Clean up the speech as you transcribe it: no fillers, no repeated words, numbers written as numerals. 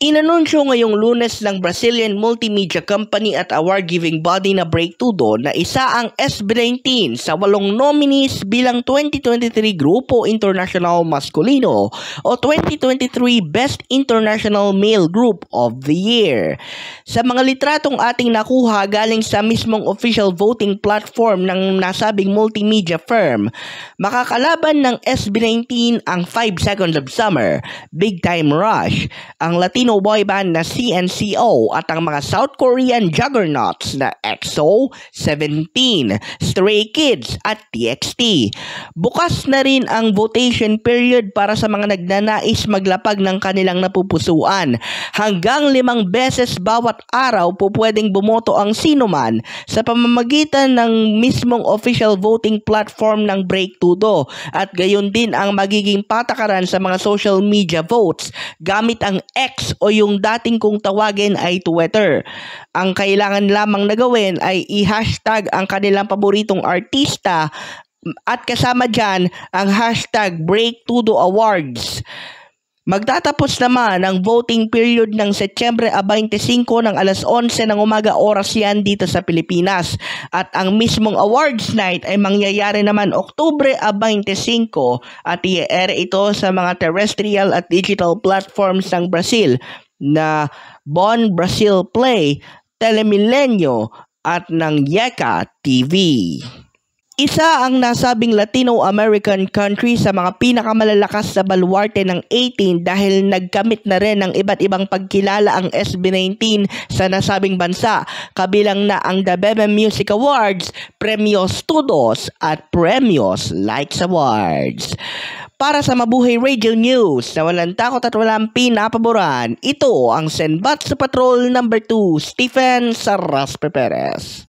Inanunsyo ngayong Lunes ng Brazilian multimedia company at award-giving body na Breaktudo na isa ang SB19 sa 8 nominees bilang 2023 Grupo International Masculino o 2023 Best International Male Group of the Year. Sa mga litratong ating nakuha galing sa mismong official voting platform ng nasabing multimedia firm, makakalaban ng SB19 ang 5 Seconds of Summer, Big Time Rush, ang Latino boy band na CNCO at ang mga South Korean juggernauts na EXO, 17, Stray Kids at TXT. Bukas na rin ang votation period para sa mga nagnanais maglapag ng kanilang napupusuan. Hanggang 5 beses bawat araw po pwedeng bumoto ang sinuman sa pamamagitan ng mismong official voting platform ng Breaktudo at gayon din ang magiging patakaran sa mga social media votes gamit ang X o yung dating kung tawagin ay Twitter. Ang kailangan lamang na gawin ay i-hashtag ang kanilang paboritong artista at kasama dyan ang hashtag Breaktudo Awards. Magtatapos naman ang voting period ng Setyembre 25 ng alas 11 ng umaga oras yan dito sa Pilipinas. At ang mismong awards night ay mangyayari naman Oktubre 25 at i-air ito sa mga terrestrial at digital platforms ng Brazil na Bon Brazil Play, Telemilenio at ng Yeka TV. Isa ang nasabing Latino-American country sa mga pinakamalalakas sa baluarte ng 18 dahil nagkamit na rin ng iba't ibang pagkilala ang SB19 sa nasabing bansa, kabilang na ang The Bebe Music Awards, Premios Todos at Premios Likes Awards. Para sa Mabuhay Radio News na walang takot at walang pinapaboran, ito ang Senbat sa Patrol No. 2, Stephen Sarraspe Perez.